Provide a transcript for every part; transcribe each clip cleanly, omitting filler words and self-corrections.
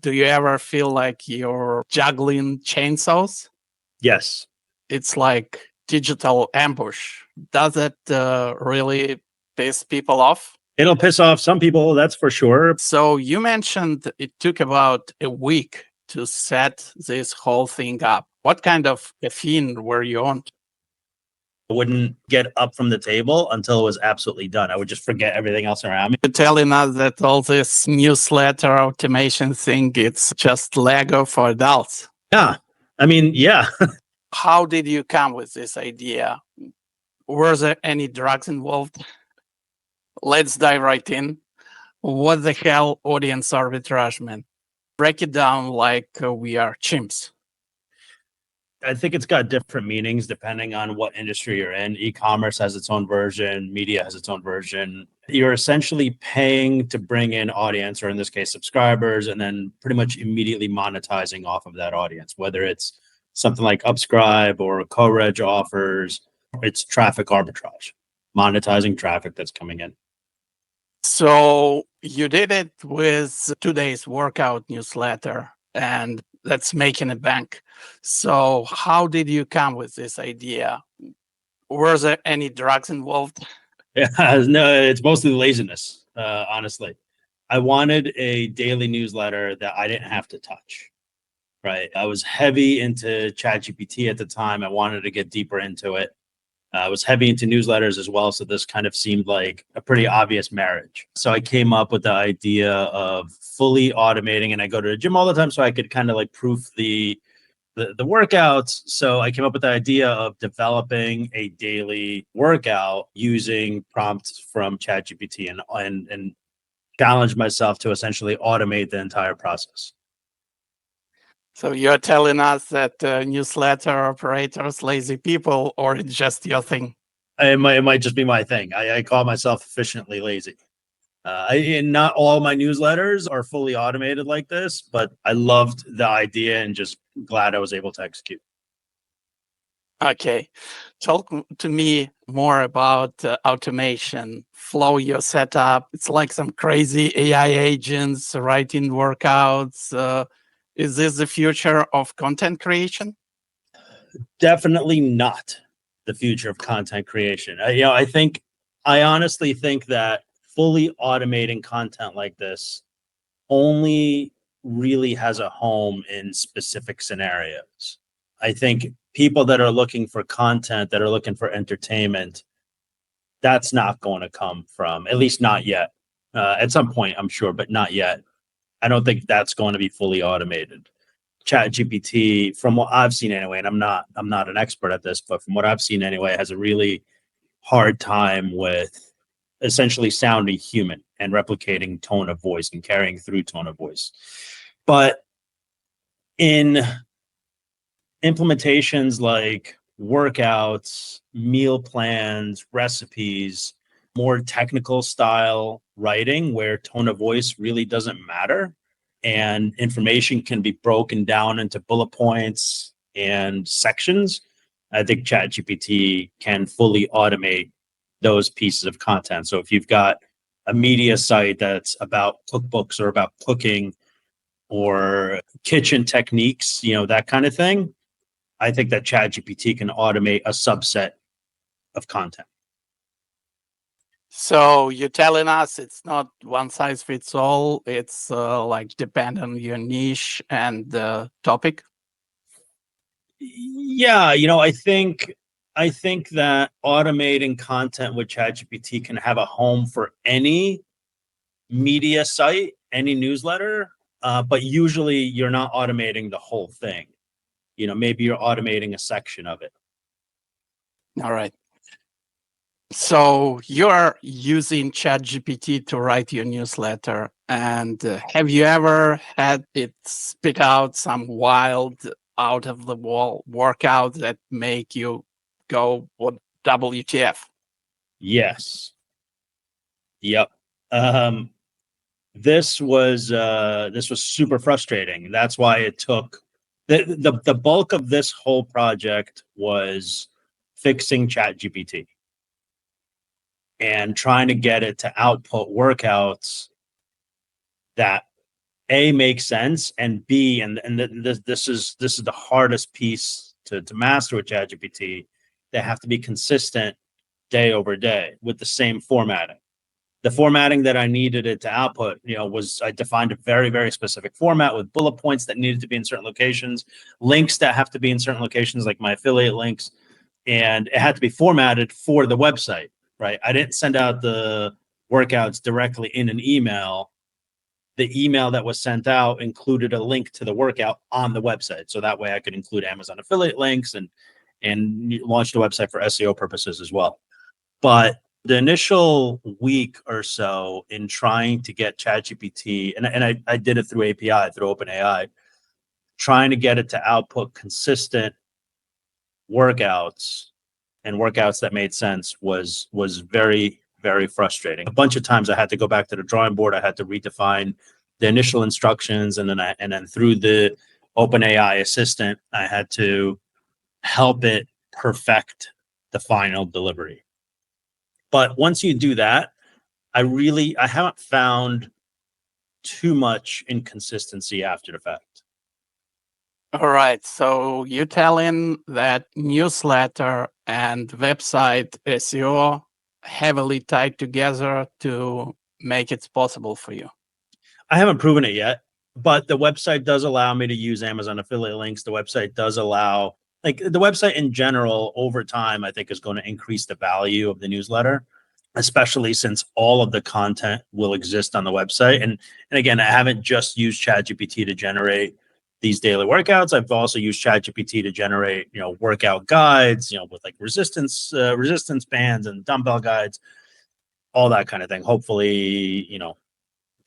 Do you ever feel like you're juggling chainsaws? Yes. It's like digital ambush. Does it really piss people off? It'll piss off some people, that's for sure. So you mentioned it took about a week to set this whole thing up. What kind of caffeine were you on? I wouldn't get up from the table until it was absolutely done. I would just forget everything else around me. You're telling us that all this newsletter automation thing, it's just Lego for adults. Yeah. I mean, yeah. How did you come with this idea? Were there any drugs involved? Let's dive right in. What the hell audience arbitrage mean? Break it down like we are chimps. I think it's got different meanings depending on what industry you're in. E-commerce has its own version, media has its own version. You're essentially paying to bring in audience, or in this case, subscribers, and then pretty much immediately monetizing off of that audience, whether it's something like Upscribe or co-reg offers. It's traffic arbitrage, monetizing traffic that's coming in. So you did it with today's workout newsletter, and that's making a bank. So how did you come with this idea? Were there any drugs involved? Yeah, no, it's mostly laziness, honestly. I wanted a daily newsletter that I didn't have to touch, right? I was heavy into ChatGPT at the time. I wanted to get deeper into it. I was heavy into newsletters as well, so this kind of seemed like a pretty obvious marriage. So I came up with the idea of fully automating, and I go to the gym all the time, so I could kind of like proof the workouts. So I came up with the idea of developing a daily workout using prompts from ChatGPT and challenge myself to essentially automate the entire process. So you're telling us that newsletter operators lazy people, or it's just your thing? It might just be my thing. I call myself efficiently lazy. And not all my newsletters are fully automated like this, but I loved the idea and just glad I was able to execute. Okay. Talk to me more about automation, flow your setup. It's like some crazy AI agents writing workouts. Is this the future of content creation? Definitely not the future of content creation. I honestly think that fully automating content like this only really has a home in specific scenarios. I think people that are looking for content, that are looking for entertainment, that's not going to come from, at least not yet. At some point, I'm sure, but not yet. I don't think that's going to be fully automated. ChatGPT, from what I've seen anyway, and I'm not an expert at this, but from what I've seen anyway, has a really hard time with essentially sounding human and replicating tone of voice and carrying through tone of voice. But in implementations like workouts, meal plans, recipes, more technical style writing where tone of voice really doesn't matter and information can be broken down into bullet points and sections, I think ChatGPT can fully automate those pieces of content. So if you've got a media site that's about cookbooks or about cooking or kitchen techniques, that kind of thing, I think that ChatGPT can automate a subset of content. So you're telling us it's not one size fits all. It's like depend on your niche and the topic. Yeah, I think that automating content with ChatGPT can have a home for any media site, any newsletter, but usually you're not automating the whole thing. Maybe you're automating a section of it. All right. So you're using ChatGPT to write your newsletter. And have you ever had it spit out some wild, out of the wall workout that make you go, what WTF? Yes. Yep. This was super frustrating. That's why it took the bulk of this whole project was fixing ChatGPT and trying to get it to output workouts that A, make sense, and B, this is the hardest piece to master with ChatGPT. They have to be consistent day over day with the same formatting. The formatting that I needed it to output, was I defined a very, very specific format with bullet points that needed to be in certain locations, links that have to be in certain locations, like my affiliate links, and it had to be formatted for the website, right? I didn't send out the workouts directly in an email. The email that was sent out included a link to the workout on the website. So that way I could include Amazon affiliate links and launch the website for SEO purposes as well. But the initial week or so in trying to get ChatGPT, and I did it through API, through OpenAI, trying to get it to output consistent workouts and workouts that made sense was very, very frustrating. A bunch of times I had to go back to the drawing board. I had to redefine the initial instructions, and then through the OpenAI assistant, I had to help it perfect the final delivery. But once you do that, I haven't found too much inconsistency after the fact. All right. So you tell him that newsletter and website SEO heavily tied together to make it possible for you. I haven't proven it yet, but the website does allow me to use Amazon affiliate links. The website does allow, like the website in general, over time, I think is going to increase the value of the newsletter, especially since all of the content will exist on the website. And again, I haven't just used ChatGPT to generate these daily workouts. I've also used ChatGPT to generate, workout guides, with like resistance bands and dumbbell guides, all that kind of thing. Hopefully,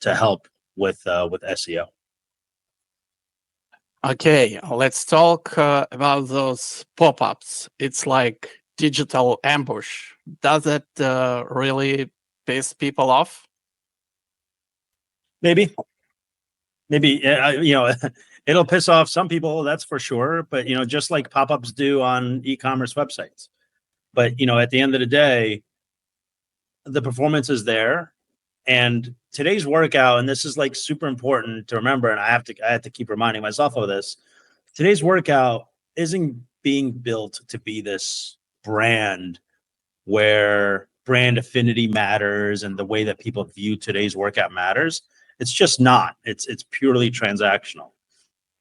to help with SEO. Okay, let's talk about those pop-ups. It's like digital ambush. Does it really piss people off? Maybe, it'll piss off some people, that's for sure. But, just like pop-ups do on e-commerce websites. But, at the end of the day, the performance is there. And today's workout, and this is like super important to remember, and I have to keep reminding myself of this. Today's workout isn't being built to be this brand where brand affinity matters and the way that people view today's workout matters. It's just not. It's purely transactional.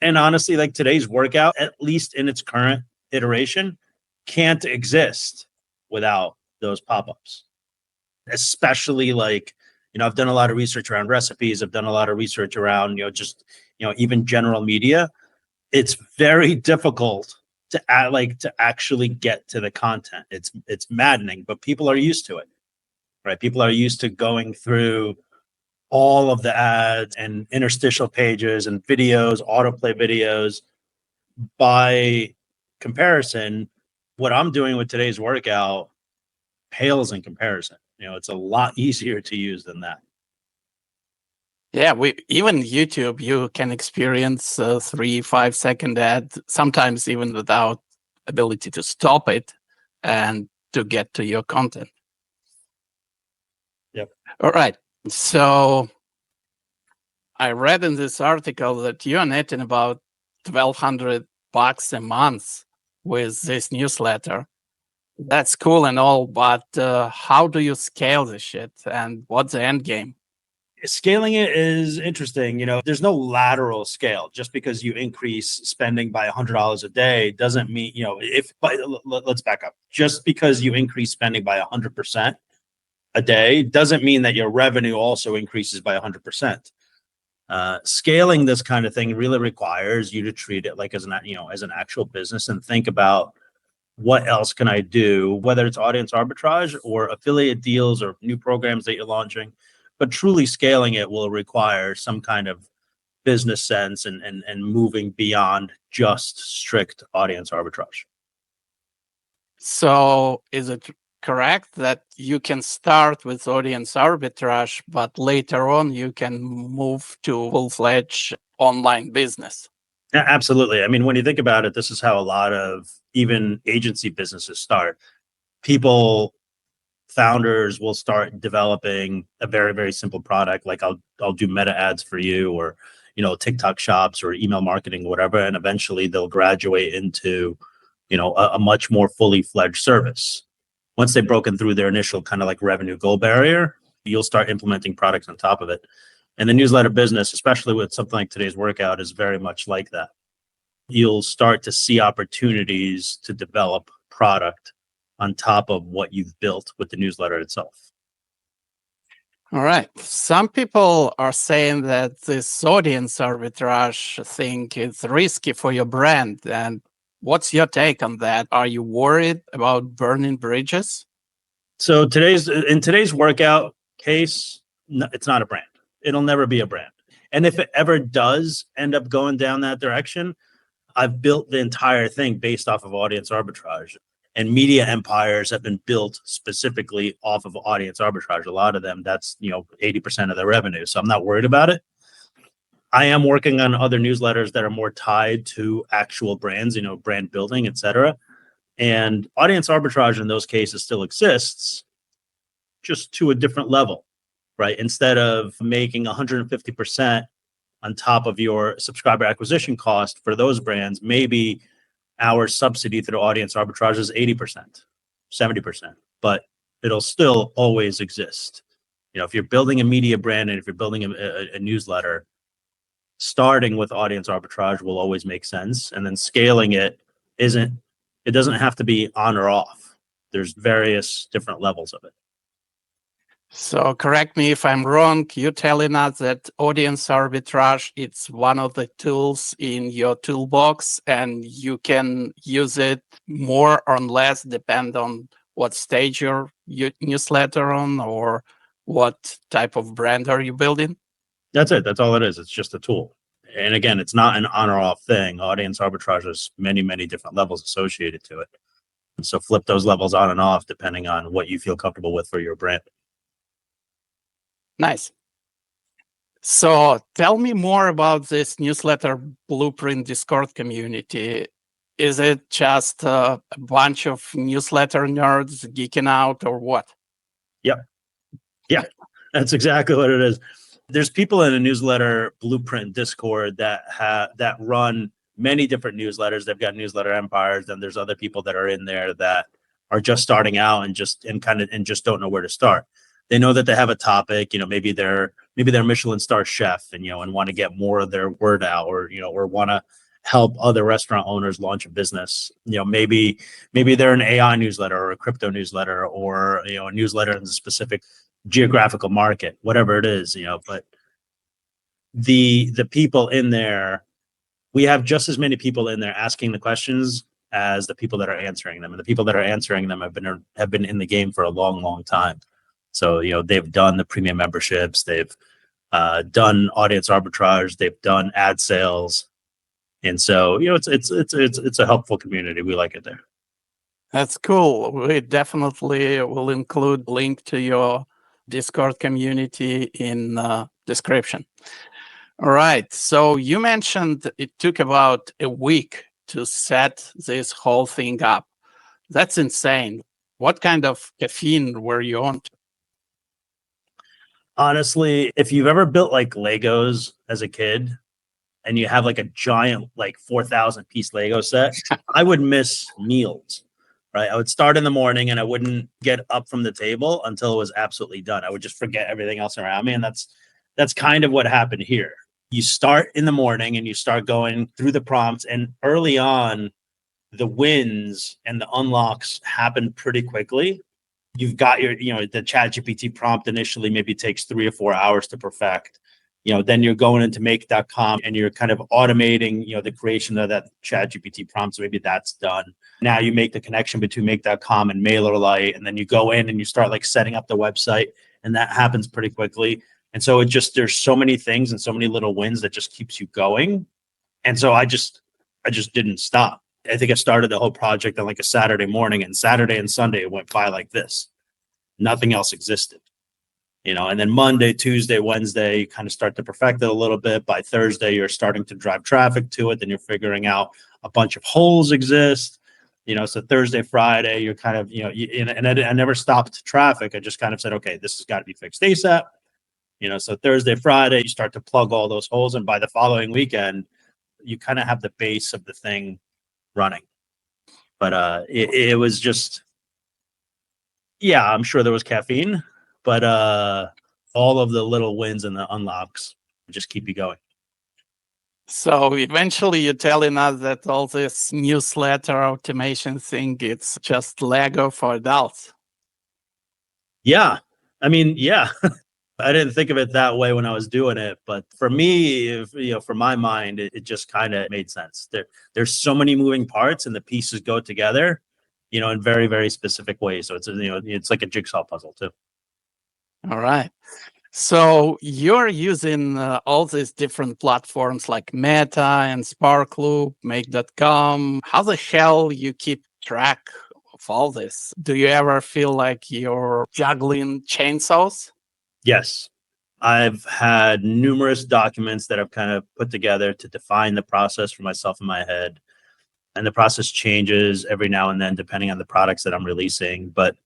And honestly, like today's workout, at least in its current iteration, can't exist without those pop-ups. Especially like, I've done a lot of research around recipes. I've done a lot of research around, even general media. It's very difficult to actually get to the content. It's maddening, but people are used to it, right? People are used to going through all of the ads and interstitial pages and videos, autoplay videos. By comparison, what I'm doing with today's workout pales in comparison. It's a lot easier to use than that. Yeah, even YouTube, you can experience 3-5 second ad, sometimes even without ability to stop it and to get to your content. Yep. All right. So I read in this article that you're netting about $1,200 a month with this newsletter. That's cool and all, but how do you scale this shit, and what's the end game? Scaling it is interesting. There's no lateral scale. Just because you increase spending by $100 a day doesn't mean, let's back up. Just because you increase spending by 100% a day doesn't mean that your revenue also increases by 100%. Scaling this kind of thing really requires you to treat it like as an actual business and think about, what else can I do, whether it's audience arbitrage or affiliate deals or new programs that you're launching. But truly scaling it will require some kind of business sense and moving beyond just strict audience arbitrage. So is it correct that you can start with audience arbitrage, but later on you can move to full-fledged online business? Yeah, absolutely. I mean, when you think about it, this is how a lot of even agency businesses start. Founders will start developing a very, very simple product. Like I'll do meta ads for you, or, TikTok shops or email marketing, whatever, and eventually they'll graduate into, a much more fully fledged service. Once they've broken through their initial kind of like revenue goal barrier, you'll start implementing products on top of it. And the newsletter business, especially with something like today's workout, is very much like that. You'll start to see opportunities to develop product on top of what you've built with the newsletter itself. All right. Some people are saying that this audience arbitrage thing is risky for your brand. And what's your take on that? Are you worried about burning bridges? So in today's workout case, it's not a brand. It'll never be a brand. And if it ever does end up going down that direction, I've built the entire thing based off of audience arbitrage. And media empires have been built specifically off of audience arbitrage. A lot of them, that's 80% of their revenue. So I'm not worried about it. I am working on other newsletters that are more tied to actual brands, brand building, etc. And audience arbitrage in those cases still exists, just to a different level, right? Instead of making 150% on top of your subscriber acquisition cost for those brands, maybe our subsidy through audience arbitrage is 80%, 70%, but it'll still always exist. If you're building a media brand and if you're building a newsletter, starting with audience arbitrage will always make sense. And then scaling it doesn't have to be on or off. There's various different levels of it. So correct me if I'm wrong. You're telling us that audience arbitrage, it's one of the tools in your toolbox and you can use it more or less depend on what stage your newsletter on or what type of brand are you building? That's it. That's all it is. It's just a tool. And again, it's not an on or off thing. Audience arbitrage has many, many different levels associated to it. And so flip those levels on and off depending on what you feel comfortable with for your brand. Nice. So tell me more about this newsletter blueprint Discord community. Is it just a bunch of newsletter nerds geeking out or what? Yep. Yeah, that's exactly what it is. There's people in a newsletter blueprint Discord that run many different newsletters. They've got newsletter empires. Then there's other people that are in there that are just starting out and just don't know where to start. They know that they have a topic, maybe they're Michelin star chef and want to get more of their word out or want to help other restaurant owners launch a business. Maybe they're an AI newsletter or a crypto newsletter or a newsletter in a specific geographical market, whatever it is, but the people in there, we have just as many people in there asking the questions as the people that are answering them. And the people that are answering them have been in the game for a long, long time. So, they've done the premium memberships, they've done audience arbitrage, they've done ad sales. And so, it's a helpful community. We like it there. That's cool. We definitely will include link to your Discord community in description. All right. So you mentioned it took about a week to set this whole thing up. That's insane. What kind of caffeine were you on? Honestly, if you've ever built like Legos as a kid and you have like a giant, like 4,000 piece Lego set, I would miss meals, right? I would start in the morning and I wouldn't get up from the table until it was absolutely done. I would just forget everything else around me. And that's kind of what happened here. You start in the morning and you start going through the prompts, and early on, the wins and the unlocks happen pretty quickly. You've got your, the ChatGPT prompt initially maybe takes 3 or 4 hours to perfect. Then you're going into make.com and you're kind of automating, the creation of that ChatGPT prompt. So maybe that's done. Now you make the connection between make.com and MailerLite, and then you go in and you start like setting up the website, and that happens pretty quickly. And so there's so many things and so many little wins that just keeps you going. And so I just didn't stop. I think I started the whole project on like a Saturday morning, and Saturday and Sunday it went by like this. Nothing else existed, and then Monday, Tuesday, Wednesday, you kind of start to perfect it a little bit. By Thursday, you're starting to drive traffic to it. Then you're figuring out a bunch of holes exist, so Thursday, Friday, you're kind of, and I never stopped traffic. I just kind of said, okay, this has got to be fixed ASAP. So Thursday, Friday, you start to plug all those holes, and by the following weekend, you kind of have the base of the thing running. But it was just, yeah, I'm sure there was caffeine, but all of the little wins and the unlocks just keep you going. So eventually you're telling us that all this newsletter automation thing, it's just Lego for adults. Yeah. I mean, yeah. I didn't think of it that way when I was doing it, but for me, for my mind, it just kind of made sense. There's so many moving parts, and the pieces go together, in very, very specific ways. So it's like a jigsaw puzzle too. All right. So you're using all these different platforms like Meta and Sparkloop, Make.com. How the hell you keep track of all this? Do you ever feel like you're juggling chainsaws? Yes. I've had numerous documents that I've kind of put together to define the process for myself in my head. And the process changes every now and then depending on the products that I'm releasing. But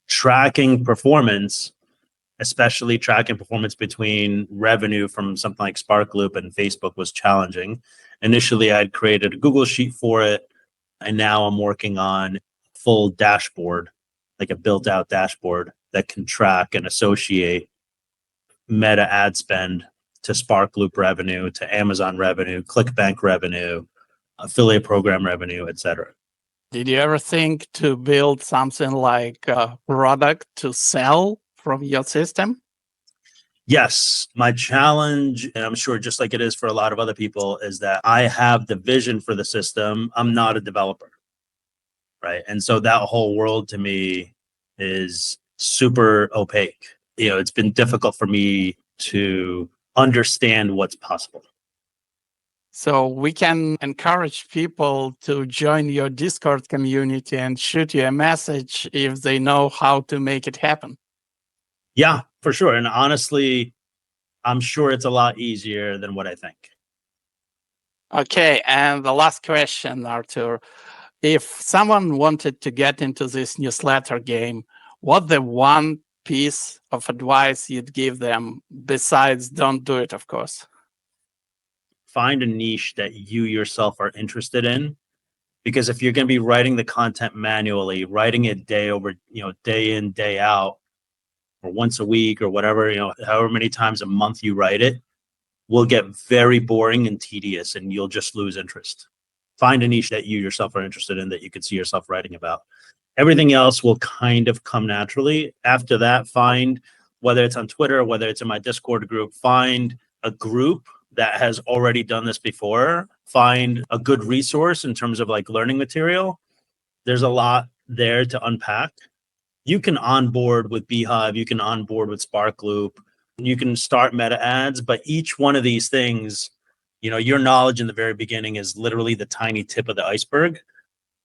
tracking performance, especially tracking performance between revenue from something like Sparkloop and Facebook, was challenging. Initially, I'd created a Google Sheet for it, and now I'm working on full dashboard, like a built-out dashboard that can track and associate Meta ad spend to Sparkloop revenue, to Amazon revenue, ClickBank revenue, affiliate program revenue, etc. Did you ever think to build something like a product to sell from your system? Yes, my challenge, and I'm sure just like it is for a lot of other people, is that I have the vision for the system. I'm not a developer, right? And so that whole world to me is super opaque. It's been difficult for me to understand what's possible. So we can encourage people to join your Discord community and shoot you a message if they know how to make it happen. Yeah, for sure. And honestly, I'm sure it's a lot easier than what I think. Okay, and the last question, Arthur. If someone wanted to get into this newsletter game, what the one piece of advice you'd give them besides don't do it, of course? Find a niche that you yourself are interested in. Because if you're going to be writing the content manually, writing it day in, day out, or once a week or whatever, however many times a month you write it, will get very boring and tedious, and you'll just lose interest. Find a niche that you yourself are interested in that you could see yourself writing about. Everything else will kind of come naturally. After that, find, whether it's on Twitter, whether it's in my Discord group, find a group that has already done this before. Find a good resource in terms of like learning material. There's a lot there to unpack. You can onboard with Beehive, you can onboard with Sparkloop, you can start meta ads, but each one of these things, your knowledge in the very beginning is literally the tiny tip of the iceberg.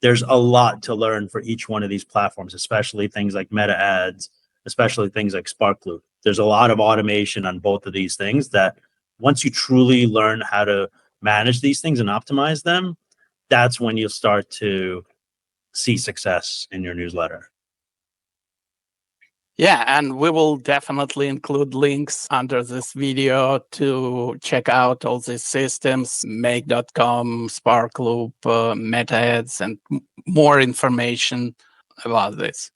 There's a lot to learn for each one of these platforms, especially things like meta ads, especially things like Sparkloop. There's a lot of automation on both of these things that once you truly learn how to manage these things and optimize them, that's when you'll start to see success in your newsletter. Yeah, and we will definitely include links under this video to check out all these systems, Make.com, Sparkloop, Meta Ads, and more information about this.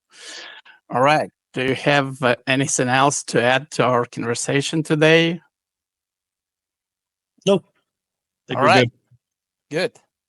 All right. Do you have anything else to add to our conversation today? Nope. All right. Good.